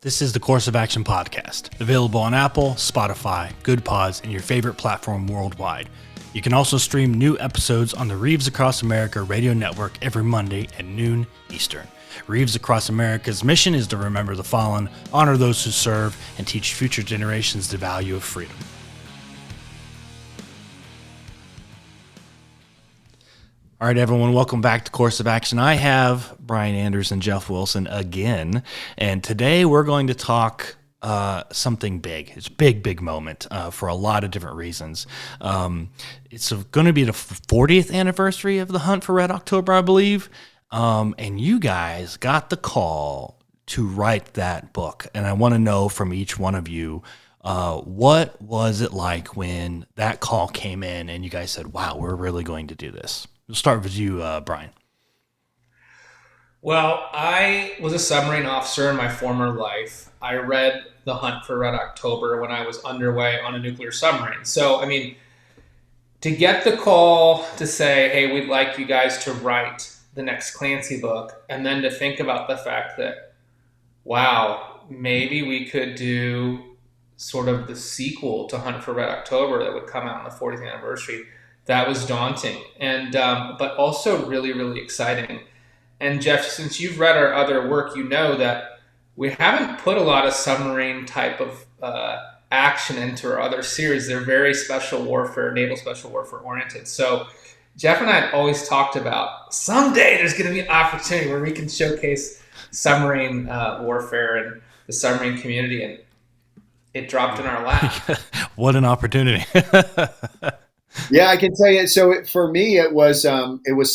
This is the Course of Action podcast, available on Apple, Spotify, Good Pods, and your favorite platform worldwide. You can also stream new episodes on the Reeves Across America radio network every Monday at noon Eastern. Reeves Across America's mission is to remember the fallen, honor those who serve, and teach future generations the value of freedom. All right, everyone, welcome back to Course of Action. I have Brian Anders and Jeff Wilson again, and today we're going to talk something big. It's a big moment for a lot of different reasons. It's going to be the 40th anniversary of the Hunt for Red October, I believe, and you guys got the call to write that book, and I want to know from each one of you, what was it like when that call came in and you guys said, wow, we're really going to do this? We'll start with you, Brian. Well, I was a submarine officer in my former life. I read The Hunt for Red October when I was underway on a nuclear submarine. So, I mean, to get the call to say, hey, we'd like you guys to write the next Clancy book, and then to think about the fact that, wow, maybe we could do sort of the sequel to Hunt for Red October that would come out on the 40th anniversary, that was daunting, and but also really, really exciting. And Jeff, since you've read our other work, you know that we haven't put a lot of submarine type of action into our other series. They're very special warfare, naval special warfare oriented. So Jeff and I have always talked about someday there's going to be an opportunity where we can showcase submarine warfare and the submarine community, and it dropped in our lap. What an opportunity. Yeah, I can tell you. So for me, it was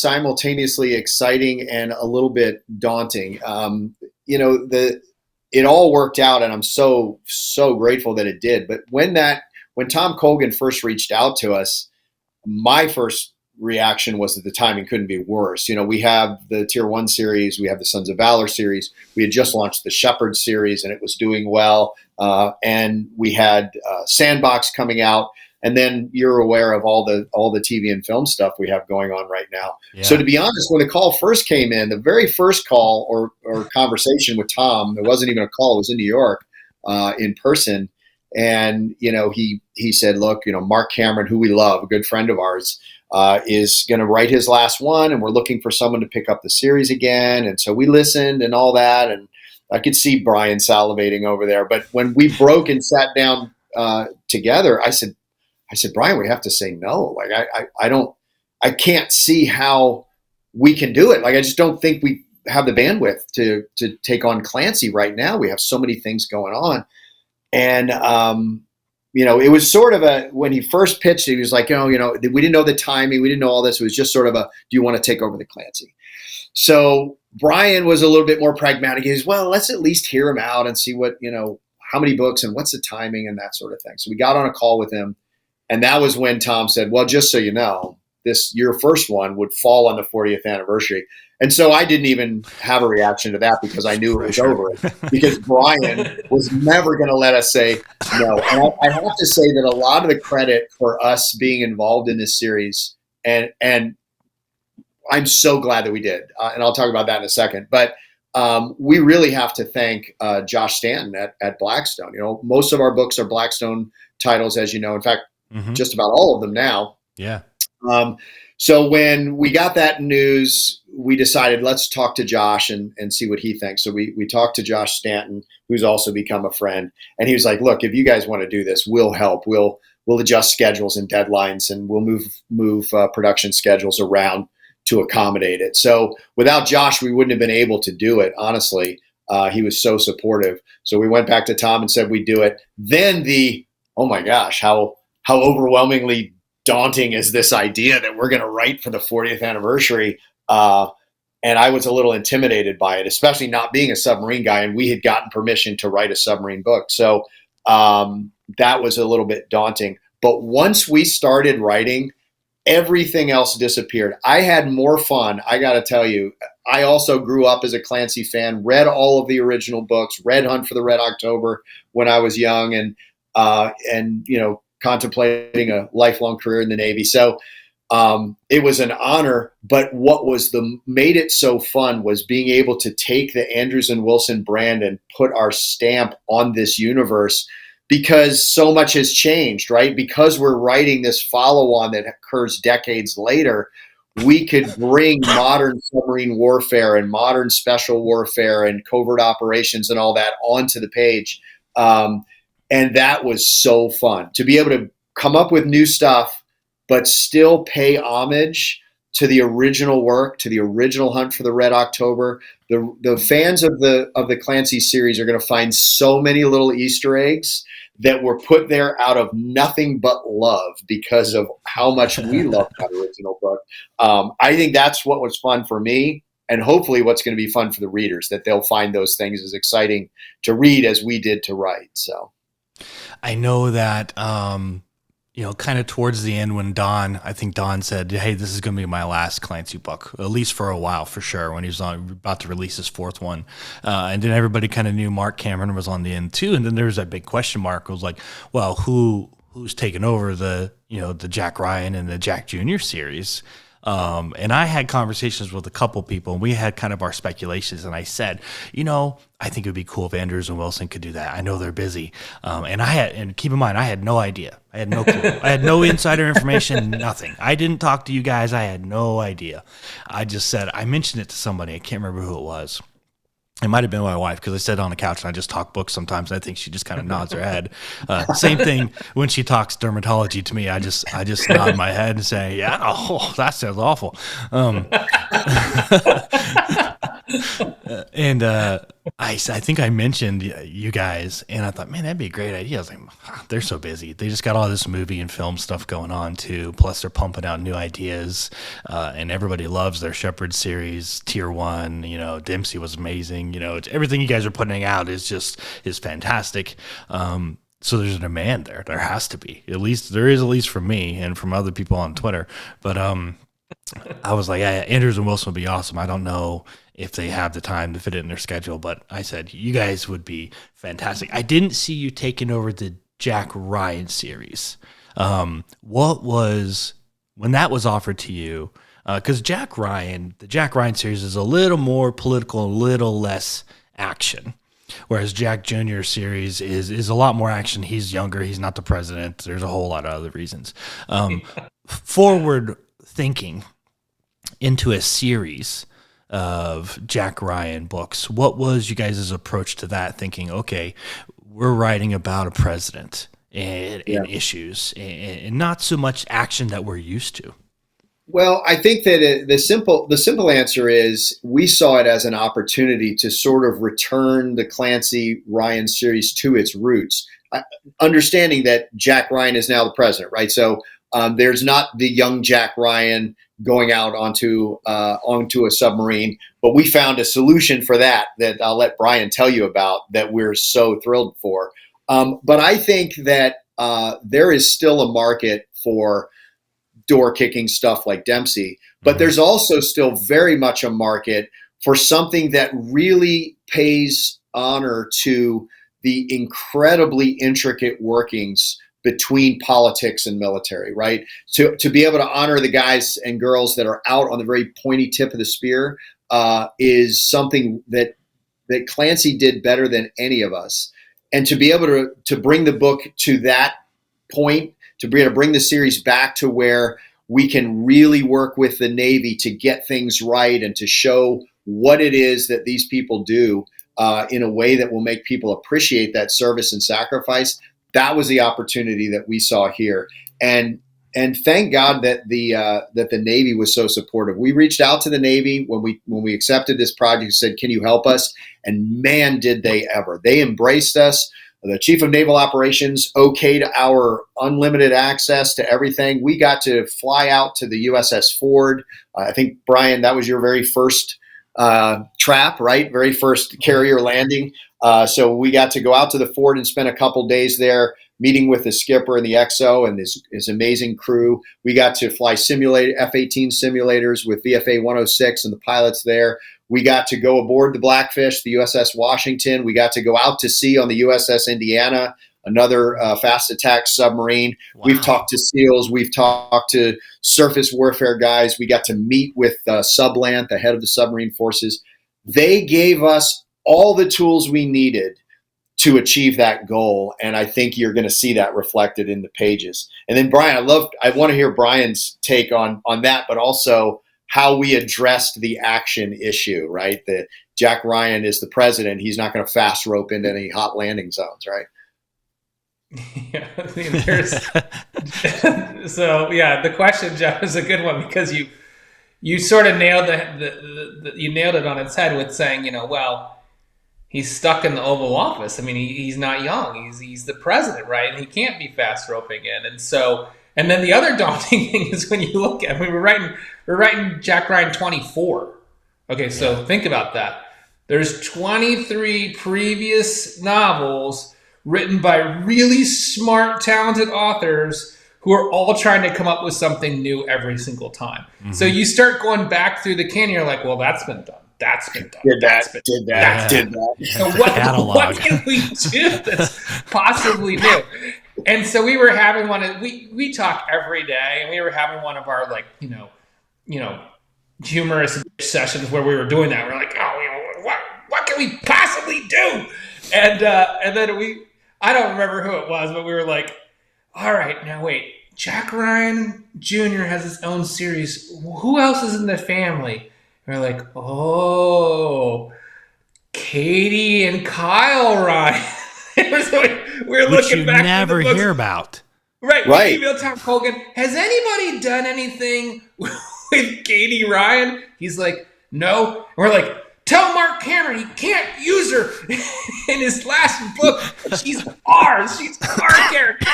simultaneously exciting and a little bit daunting. It all worked out, and I'm so grateful that it did. But when Tom Colgan first reached out to us, my first reaction was that the timing couldn't be worse. You know, we have the Tier 1 series, we have the Sons of Valor series. We had just launched the Shepherd series, and it was doing well. And we had Sandbox coming out. And then you're aware of all the TV and film stuff we have going on right now. Yeah. So to be honest, when the call first came in, the very first call or conversation with Tom, it wasn't even a call, it was in New York in person. And, he said, look, Mark Cameron, who we love, a good friend of ours, is going to write his last one. And we're looking for someone to pick up the series again. And so we listened and all that. And I could see Brian salivating over there. But when we broke and sat down together, I said, Brian, we have to say no. Like, I can't see how we can do it. Like, I just don't think we have the bandwidth to take on Clancy right now. We have so many things going on. And, it was sort of when he first pitched, he was like, we didn't know the timing. We didn't know all this. It was just sort of do you want to take over the Clancy? So Brian was a little bit more pragmatic. He was, well, let's at least hear him out and see what, how many books and what's the timing and that sort of thing. So we got on a call with him. And that was when Tom said, well, just so you know, your first one would fall on the 40th anniversary. And so I didn't even have a reaction to that because I knew it was over. Because Brian was never going to let us say no. And I have to say that a lot of the credit for us being involved in this series, and I'm so glad that we did. And I'll talk about that in a second. But we really have to thank Josh Stanton at Blackstone. Most of our books are Blackstone titles, as you know. In fact, just about all of them now. Yeah. So when we got that news, we decided let's talk to Josh and see what he thinks. So we talked to Josh Stanton, who's also become a friend, and he was like, "Look, if you guys want to do this, we'll help. We'll adjust schedules and deadlines, and we'll move production schedules around to accommodate it." So without Josh, we wouldn't have been able to do it. Honestly, he was so supportive. So we went back to Tom and said we'd do it. Then oh my gosh, how overwhelmingly daunting is this idea that we're going to write for the 40th anniversary? And I was a little intimidated by it, especially not being a submarine guy. And we had gotten permission to write a submarine book. So that was a little bit daunting. But once we started writing, everything else disappeared. I had more fun. I got to tell you, I also grew up as a Clancy fan, read all of the original books, read Hunt for the Red October when I was young, and contemplating a lifelong career in the Navy. So It was an honor, but what made it so fun was being able to take the Andrews and Wilson brand and put our stamp on this universe, because so much has changed, right? Because we're writing this follow-on that occurs decades later, we could bring modern submarine warfare and modern special warfare and covert operations and all that onto the page. And that was so fun to be able to come up with new stuff, but still pay homage to the original work, to the original Hunt for the Red October. The fans of the Clancy series are going to find so many little Easter eggs that were put there out of nothing but love because of how much we love that original book. I think that's what was fun for me, and hopefully what's going to be fun for the readers, that they'll find those things as exciting to read as we did to write. So I know that, kind of towards the end when I think Don said, hey, this is going to be my last Clancy book, at least for a while, for sure, when he was about to release his fourth one. And then everybody kind of knew Mark Cameron was on the end too. And then there was that big question mark. It was like, well, who's taken over the Jack Ryan and the Jack Jr. series? And I had conversations with a couple people, and we had kind of our speculations. And I said, I think it would be cool if Andrews and Wilson could do that. I know they're busy. And keep in mind, I had no idea. I had no clue. I had no insider information, nothing. I didn't talk to you guys. I had no idea. I just said, I mentioned it to somebody. I can't remember who it was. It might have been my wife, because I sit on the couch and I just talk books sometimes. And I think she just kind of nods her head. Same thing when she talks dermatology to me. I just nod my head and say, "Yeah, oh, that sounds awful." And I think I mentioned you guys, and I thought, man, that'd be a great idea. I was like, they're so busy. They just got all this movie and film stuff going on too. Plus, they're pumping out new ideas, and everybody loves their Shepherd series, Tier 1. Dempsey was amazing. Everything you guys are putting out is fantastic. So there's a demand there. There has to be. At least from me and from other people on Twitter. But I was like, yeah, Andrews and Wilson would be awesome. I don't know if they have the time to fit it in their schedule, but I said, you guys would be fantastic. I didn't see you taking over the Jack Ryan series. What was, when that was offered to you, because the Jack Ryan series is a little more political, a little less action. Whereas Jack Jr. series is a lot more action. He's younger. He's not the president. There's a whole lot of other reasons. Forward thinking into a series of Jack Ryan books, what was you guys' approach to that? Thinking, okay, we're writing about a president and issues, and not so much action that we're used to. Well, I think that the simple answer is we saw it as an opportunity to sort of return the Clancy Ryan series to its roots, understanding that Jack Ryan is now the president, right? So there's not the young Jack Ryan going out onto a submarine, but we found a solution for that I'll let Brian tell you about, that we're so thrilled for. But I think that there is still a market for door-kicking stuff like Dempsey, but there's also still very much a market for something that really pays honor to the incredibly intricate workings between politics and military, right? To be able to honor the guys and girls that are out on the very pointy tip of the spear is something that Clancy did better than any of us. And to be able to bring the book to that point, to be able to bring the series back to where we can really work with the Navy to get things right and to show what it is that these people do in a way that will make people appreciate that service and sacrifice. That was the opportunity that we saw here. And thank God that the Navy was so supportive. We reached out to the Navy when we accepted this project, said, can you help us? And man, did they ever. They embraced us. The Chief of Naval Operations okayed our unlimited access to everything. We got to fly out to the USS Ford. I think, Brian, that was your very first trap, right? Very first carrier landing. So we got to go out to the Ford and spend a couple days there meeting with the skipper and the XO and his amazing crew. We got to fly F-18 simulators with VFA 106 and the pilots there. We got to go aboard the Blackfish, the USS Washington. We got to go out to sea on the USS Indiana, another fast attack submarine. Wow. We've talked to SEALs. We've talked to surface warfare guys. We got to meet with Sublant, the head of the submarine forces. They gave us all the tools we needed to achieve that goal. And I think you're going to see that reflected in the pages. And then Brian, I want to hear Brian's take on that, but also how we addressed the action issue, right? That Jack Ryan is the president. He's not going to fast rope into any hot landing zones, right? Yeah, I mean, so yeah, the question, Jeff, is a good one because you sort of nailed you nailed it on its head with saying, well, he's stuck in the Oval Office. I mean, he's not young. He's the president, right? And he can't be fast roping in. And then the other daunting thing is when you look at, we're writing Jack Ryan 24. Okay, so think about that. There's 23 previous novels written by really smart, talented authors who are all trying to come up with something new every single time. Mm-hmm. So you start going back through the canon, you're like, well, that's been done. That's been done. Did that. So what can we do that's possibly new? And so we were having we talk every day, and we were having one of our humorous sessions where we were doing that. We're like, what can we possibly do? And then I don't remember who it was, but we were like, all right, now wait, Jack Ryan Jr. has his own series. Who else is in the family? And we're like, oh, Katie and Kyle Ryan. So we're looking back. Which you never hear about. Right. We emailed Tom Colgan. Has anybody done anything with Katie Ryan? He's like, no. And we're like, tell Mark Cameron he can't use her in his last book. She's ours. She's our character.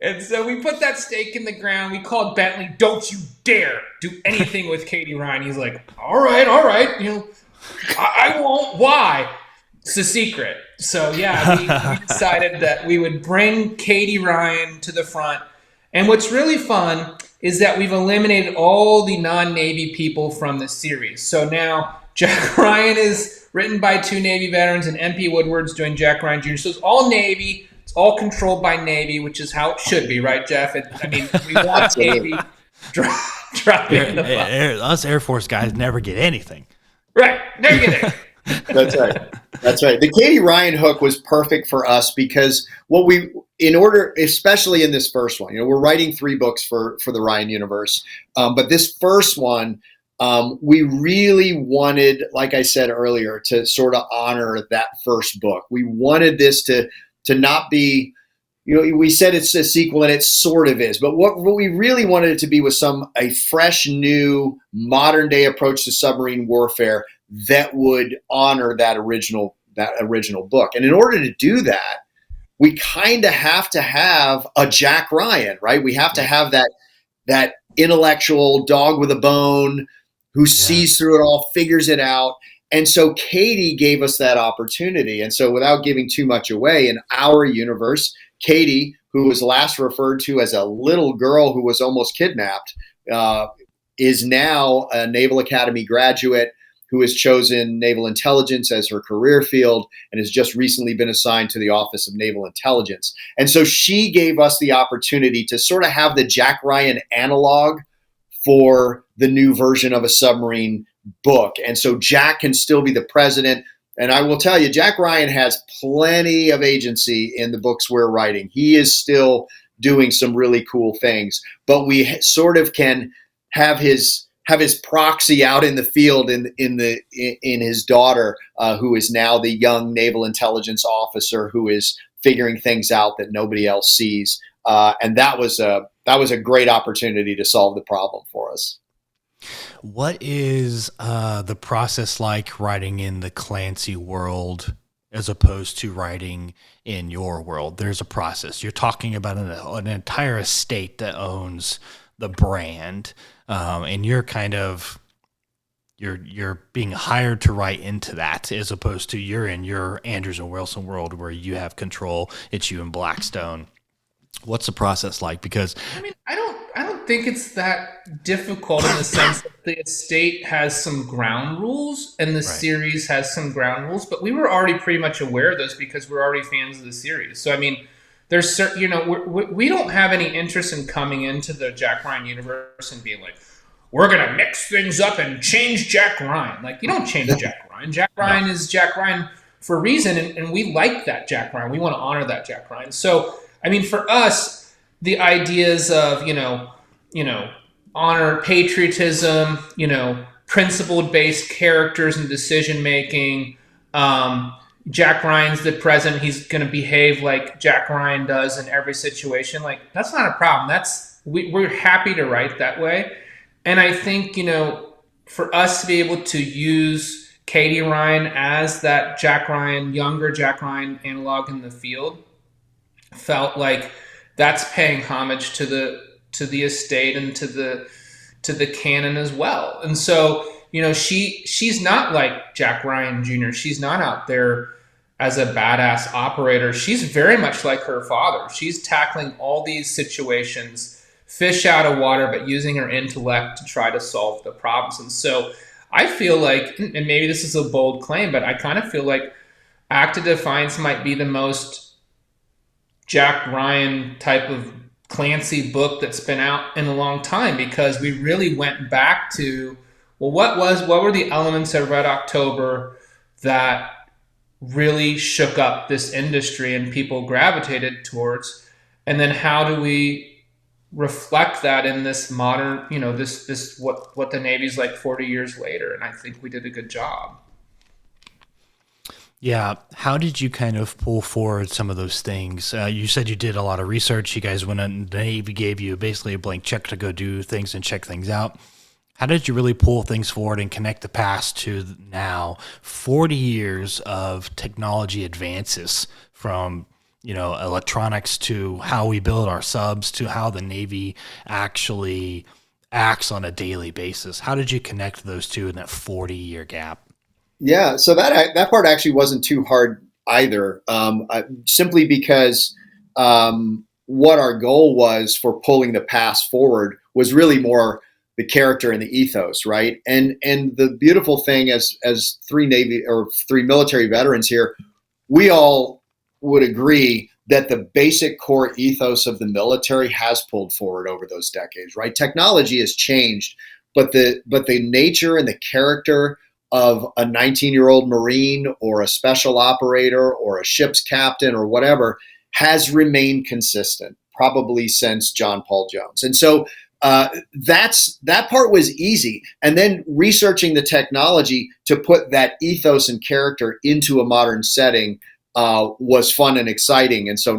And so we put that stake in the ground. We called Bentley. Don't you dare do anything with Katie Ryan. He's like, all right. I won't. Why? It's a secret. So yeah, we decided that we would bring Katie Ryan to the front. And what's really fun is that we've eliminated all the non-Navy people from the series. So now Jack Ryan is written by 2 Navy veterans, and MP Woodward's doing Jack Ryan Jr. So it's all Navy. It's all controlled by Navy, which is how it should be, right, Jeff? We want Navy dropping the ball. Us Air Force guys never get anything. Right. Never get anything. That's right. The Katie Ryan hook was perfect for us because especially in this first one, we're writing 3 books for the Ryan universe. But this first one, we really wanted, like I said earlier, to sort of honor that first book. We wanted this to not be, we said it's a sequel and it sort of is, but what we really wanted it to be was a fresh, new, modern day approach to submarine warfare that would honor that original book. And in order to do that, we kind of have to have a Jack Ryan, right? We have to have that intellectual dog with a bone who sees through it all, figures it out. And so Katie gave us that opportunity. And so without giving too much away, in our universe, Katie, who was last referred to as a little girl who was almost kidnapped, is now a Naval Academy graduate who has chosen naval intelligence as her career field and has just recently been assigned to the Office of Naval Intelligence. And so she gave us the opportunity to sort of have the Jack Ryan analog for the new version of a submarine book. And so Jack can still be the president. And I will tell you, Jack Ryan has plenty of agency in the books we're writing. He is still doing some really cool things, but we sort of can have his proxy out in the field in his daughter, who is now the young naval intelligence officer who is figuring things out that nobody else sees. And that was a great opportunity to solve the problem for us. What is the process like writing in the Clancy world as opposed to writing in your world? There's a process. You're talking about an entire estate that owns the brand, and you're kind of you're being hired to write into that, as opposed to you're in your Andrews and Wilson world where you have control. It's you and Blackstone. What's the process like? Because I don't think it's that difficult in the sense that the estate has some ground rules and the series has some ground rules, but we were already pretty much aware of those because we're already fans of the series. So there's certain, we don't have any interest in coming into the Jack Ryan universe and being like, we're going to mix things up and change Jack Ryan. Like, you don't change Jack Ryan. Jack Ryan is Jack Ryan for a reason, and we like that Jack Ryan. We want to honor that Jack Ryan. So, I mean, for us, the ideas of, honor, patriotism, principle-based characters and decision-making. Jack Ryan's the president. He's going to behave like Jack Ryan does in every situation. Like, that's not a problem. We're happy to write that way. And I think, for us to be able to use Katie Ryan as that Jack Ryan, younger Jack Ryan analog in the field, felt like that's paying homage to the estate and to the canon as well. And so, she's not like Jack Ryan Jr. She's not out there as a badass operator. She's very much like her father. She's tackling all these situations, fish out of water, but using her intellect to try to solve the problems. And so I feel like, and maybe this is a bold claim, but I kind of feel like Act of Defiance might be the most Jack Ryan type of Clancy book that's been out in a long time, because we really went back to, well, what were the elements of Red October that really shook up this industry and people gravitated towards, and then how do we reflect that in this modern, this what the Navy's like 40 years later. And I think we did a good job. Yeah. How did you kind of pull forward some of those things? You said you did a lot of research. You guys went in, the Navy gave you basically a blank check to go do things and check things out. How did you really pull things forward and connect the past to now, 40 years of technology advances, from electronics to how we build our subs to how the Navy actually acts on a daily basis? How did you connect those two in that 40-year gap? Yeah, so that part actually wasn't too hard either, simply because what our goal was for pulling the past forward was really more the character and the ethos, right? And the beautiful thing, as three military veterans here, we all would agree that the basic core ethos of the military has pulled forward over those decades, right? Technology has changed, but the nature and the character of a 19-year-old Marine or a special operator or a ship's captain or whatever has remained consistent, probably since John Paul Jones. And so that part was easy. And then researching the technology to put that ethos and character into a modern setting was fun and exciting. And so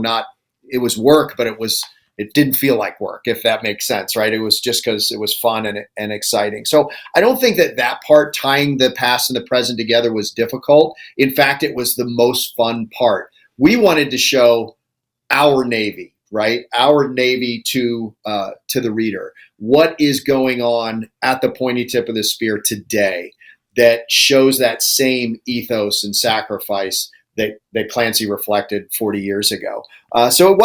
it was work, but it didn't feel like work, if that makes sense, right? It was just because it was fun and exciting. So I don't think that part, tying the past and the present together, was difficult. In fact, it was the most fun part. We wanted to show our Navy, right? Our Navy to the reader. What is going on at the pointy tip of the spear today that shows that same ethos and sacrifice that Clancy reflected 40 years ago. So it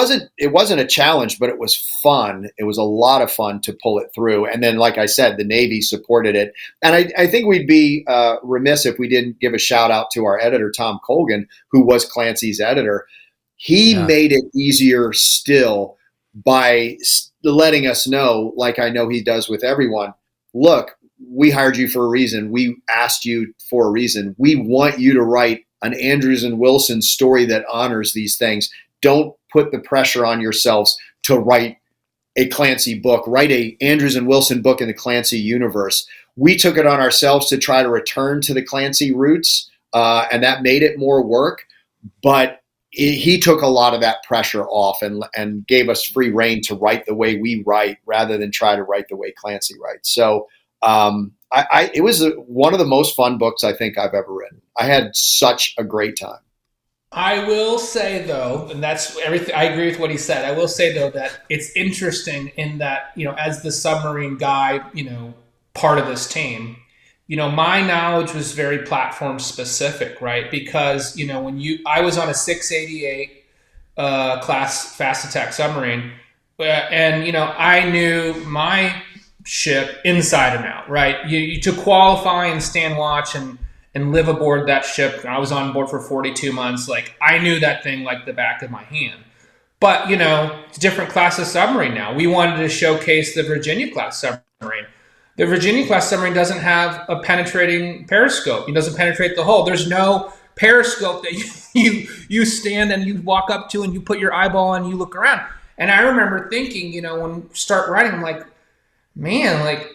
wasn't a challenge, but it was fun. It was a lot of fun to pull it through. And then, like I said, the Navy supported it. And I think we'd be remiss if we didn't give a shout out to our editor, Tom Colgan, who was Clancy's editor. He made it easier still by letting us know, like I know he does with everyone, look, we hired you for a reason. We asked you for a reason. We want you to write an Andrews and Wilson story that honors these things. Don't put the pressure on yourselves to write a Clancy book. Write a Andrews and Wilson book in the Clancy universe. We took it on ourselves to try to return to the Clancy roots, and that made it more work. But he took a lot of that pressure off and gave us free reign to write the way we write rather than try to write the way Clancy writes. So it was one of the most fun books I think I've ever written. I had such a great time. I will say, though, and that's everything. I agree with what he said. I will say, though, that it's interesting in that, as the submarine guy, part of this team, my knowledge was very platform specific, right? Because, I was on a 688 class fast attack submarine, and, I knew my ship inside and out, right? You to qualify and stand watch and live aboard that ship. I was on board for 42 months. Like, I knew that thing like the back of my hand. But, it's a different class of submarine now. We wanted to showcase the Virginia class submarine. The Virginia class submarine doesn't have a penetrating periscope. It doesn't penetrate the hull. There's no periscope that you stand and you walk up to and you put your eyeball on and you look around. And I remember thinking, when we start writing, I'm like, man, like,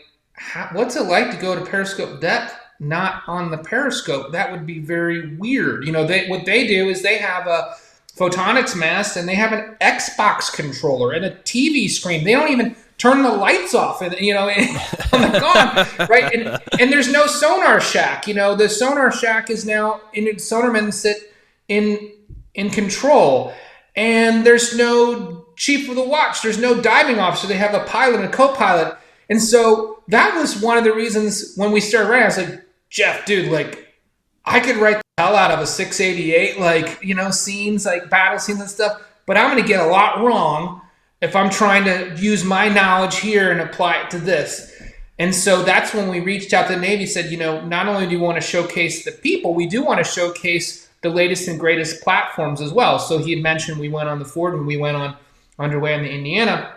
what's it like to go to periscope depth, not on the periscope? That would be very weird. What they do is they have a photonics mast and they have an Xbox controller and a TV screen. They don't even turn the lights off and on the gone, right? And there's no sonar shack. The sonar shack is now sonarmen sit in control, and there's no chief of the watch. There's no diving officer. They have a pilot and a co-pilot. And so that was one of the reasons when we started writing, I was like, Jeff, dude, like, I could write the hell out of a 688, like, scenes, like battle scenes and stuff, but I'm going to get a lot wrong if I'm trying to use my knowledge here and apply it to this. And so that's when we reached out to the Navy, said, not only do you want to showcase the people, we do want to showcase the latest and greatest platforms as well. So he had mentioned we went on the Ford and we went on underway on the Indiana.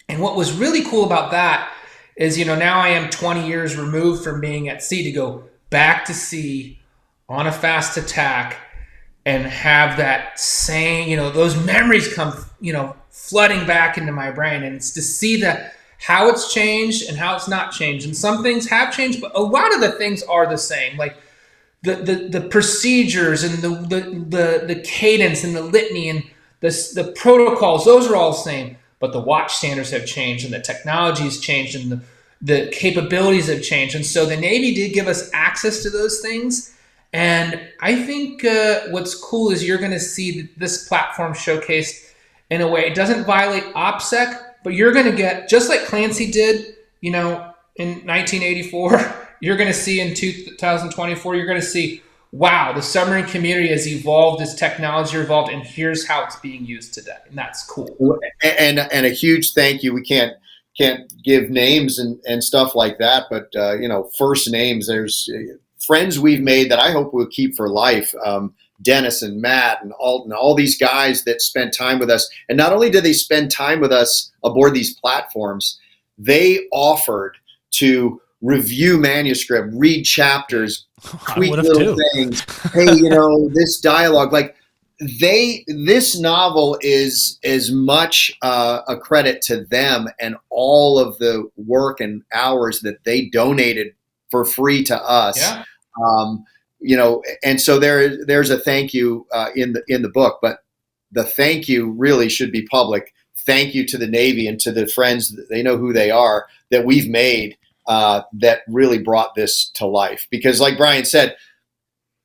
And what was really cool about that is, now I am 20 years removed from being at sea, to go back to sea on a fast attack and have that same, those memories come, flooding back into my brain. And it's to see how it's changed and how it's not changed. And some things have changed, but a lot of the things are the same. Like the procedures and the cadence and the litany and the protocols, those are all the same. But the watch standards have changed and the technology has changed and the capabilities have changed. And so the Navy did give us access to those things. And I think what's cool is you're going to see this platform showcased in a way. It doesn't violate OPSEC, but you're going to get, just like Clancy did, in 1984, you're going to see in 2024, you're going to see, wow, the submarine community has evolved as technology evolved, and here's how it's being used today. And that's cool. And a huge thank you. We can't give names and stuff like that, but first names. There's friends we've made that I hope we'll keep for life. Dennis and Matt and Alton, all these guys that spent time with us. And not only did they spend time with us aboard these platforms, they offered to review manuscript, read chapters, tweak little things. Hey, this dialogue, like this novel is as much a credit to them and all of the work and hours that they donated for free to us. Yeah. And so there's a thank you in the book, but the thank you really should be public. Thank you to the Navy and to the friends, they know who they are, that we've made that really brought this to life. Because like Brian said,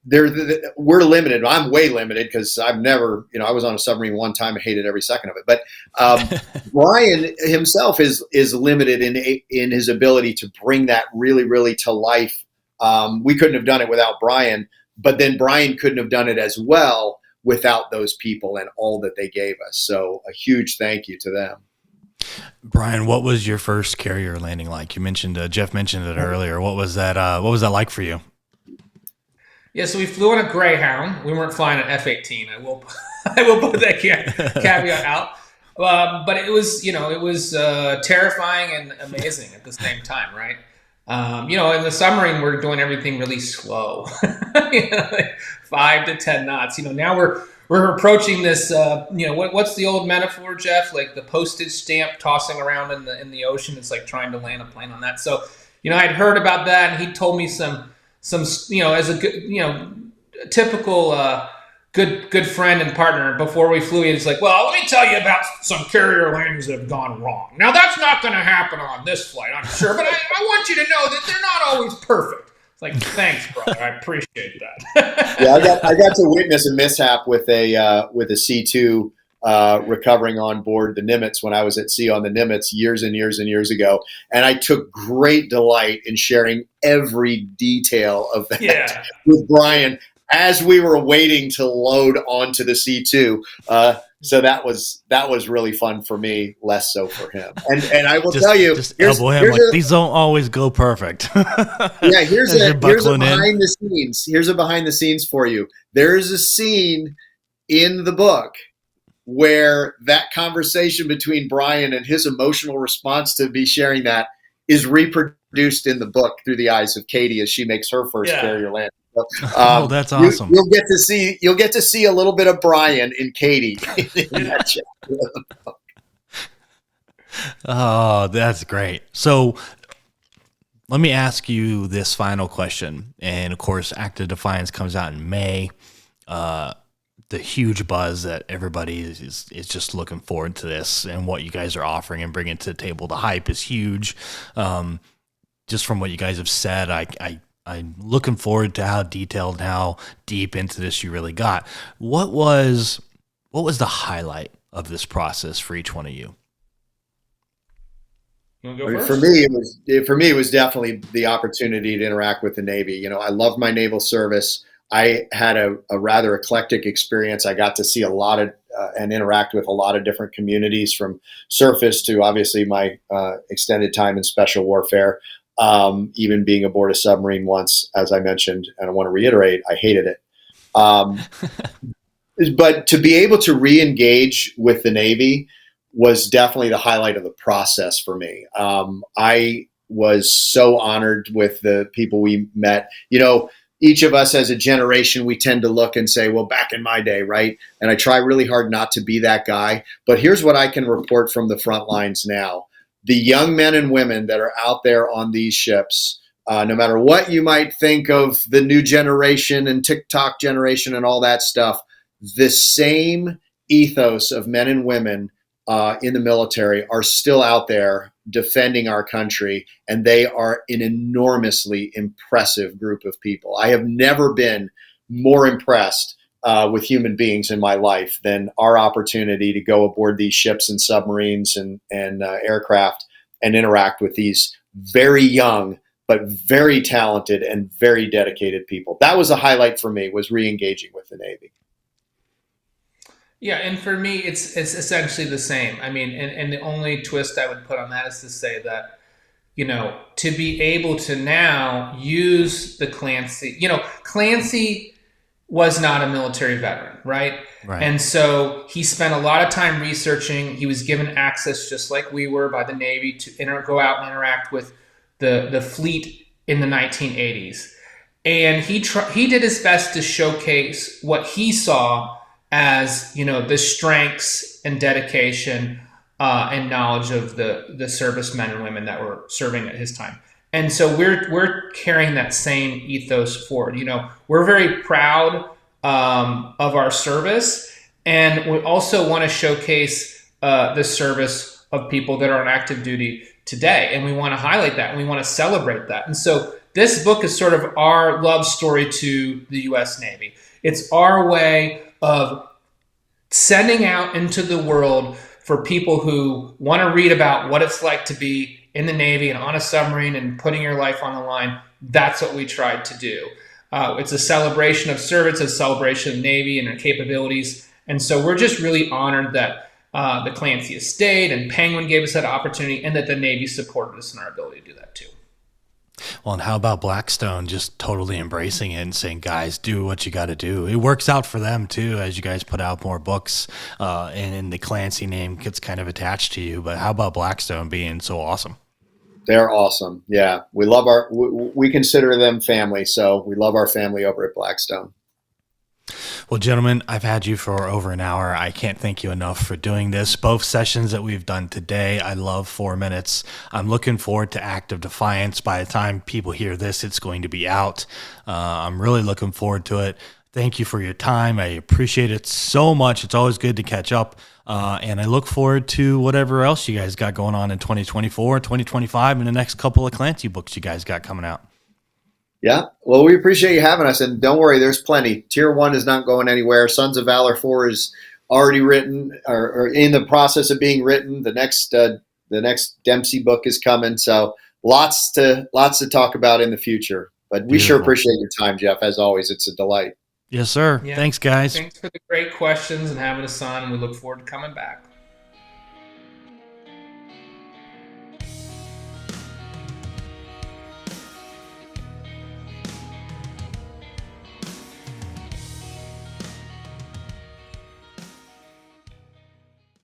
we're limited. I'm way limited because I've never, I was on a submarine one time and hated every second of it. But Brian himself is limited in his ability to bring that really, really to life. We couldn't have done it without Brian, but then Brian couldn't have done it as well without those people and all that they gave us. So a huge thank you to them. Brian, what was your first carrier landing like? You mentioned, Jeff mentioned it earlier. What was that like for you? Yeah, so we flew on a Greyhound. We weren't flying an F-18. I will put that caveat out. But it was, terrifying and amazing at the same time, right? In the submarine, we're doing everything really slow, like 5 to 10 knots. Now we're approaching this. What's the old metaphor, Jeff? Like the postage stamp tossing around in the ocean. It's like trying to land a plane on that. So, I'd heard about that, and he told me some as a good, typical good friend and partner. Before we flew, he was like, "Well, let me tell you about some carrier landings that have gone wrong. Now, that's not going to happen on this flight, I'm sure, but I want you to know that they're not always perfect." It's like, thanks, brother. I appreciate that. Yeah, I got to witness a mishap with a C2 recovering on board the Nimitz when I was at sea on the Nimitz years and years and years ago, and I took great delight in sharing every detail of that with Brian as we were waiting to load onto the C2. So that was really fun for me, less so for him. And I will tell you, elbow him like these don't always go perfect. Yeah, here's a behind the scenes. Here's a behind the scenes for you. There's a scene in the book where that conversation between Brian and his emotional response to me sharing that is reproduced in the book through the eyes of Katie as she makes her first carrier landing. So, oh, that's awesome. You'll get to see a little bit of Brian in Katie in that chapter. Oh, that's great. So let me ask you this final question. And of course, Act of Defiance comes out in May. The huge buzz that everybody is just looking forward to this, and what you guys are offering and bringing to the table. The hype is huge. Just from what you guys have said, I'm looking forward to how detailed and how deep into this you really got. What was the highlight of this process for each one of you? You want to go first? For me, it was definitely the opportunity to interact with the Navy. You know, I loved my naval service. I had a rather eclectic experience. I got to see a lot of and interact with a lot of different communities, from surface to obviously my extended time in special warfare. Even being aboard a submarine once, as I mentioned, and I want to reiterate, I hated it. But to be able to re-engage with the Navy was definitely the highlight of the process for me. I was so honored with the people we met. You know, each of us as a generation, we tend to look and say, well, back in my day, right? And I try really hard not to be that guy. But here's what I can report from the front lines now. The young men and women that are out there on these ships, no matter what you might think of the new generation and TikTok generation and all that stuff, the same ethos of men and women in the military are still out there defending our country, and they are an enormously impressive group of people. I have never been more impressed with human beings in my life than our opportunity to go aboard these ships and submarines and aircraft and interact with these very young but very talented and very dedicated people. That was a highlight for me, was re-engaging with the Navy. Yeah, and for me, it's essentially the same. I mean, and the only twist I would put on that is to say that, you know, to be able to now use the Clancy, you know, Clancy was not a military veteran, right? Right. And so he spent a lot of time researching. He was given access, just like we were, by the Navy to go out and interact with the fleet in the 1980s. And he did his best to showcase what he saw as, you know, the strengths and dedication and knowledge of the servicemen and women that were serving at his time. And so we're carrying that same ethos forward. You know, we're very proud of our service, and we also want to showcase the service of people that are on active duty today, and we want to highlight that, and we want to celebrate that. And so this book is sort of our love story to the U.S. Navy. It's our way of sending out into the world for people who want to read about what it's like to be in the Navy and on a submarine and putting your life on the line. That's what we tried to do. It's a celebration of service, a celebration of Navy and their capabilities. And so we're just really honored that the Clancy Estate and Penguin gave us that opportunity, and that the Navy supported us in our ability to do that too. Well, and how about Blackstone just totally embracing it and saying, guys, do what you got to do. It works out for them too, as you guys put out more books and the Clancy name gets kind of attached to you. But how about Blackstone being so awesome? They're awesome. Yeah. We consider them family. So we love our family over at Blackstone. Well, gentlemen, I've had you for over an hour. I can't thank you enough for doing this. Both sessions that we've done today, I love 4 minutes. I'm looking forward to Act of Defiance. By the time people hear this, it's going to be out. I'm really looking forward to it. Thank you for your time. I appreciate it so much. It's always good to catch up. And I look forward to whatever else you guys got going on in 2024, 2025, and the next couple of Clancy books you guys got coming out. Yeah. Well, we appreciate you having us. And don't worry, there's plenty. Tier 1 is not going anywhere. Sons of Valor 4 is already written or in the process of being written. The next Dempsey book is coming. So lots to talk about in the future. But we sure appreciate your time, Jeff. As always, it's a delight. Yes, sir. Yeah. Thanks, guys. Thanks for the great questions and having us on. We look forward to coming back.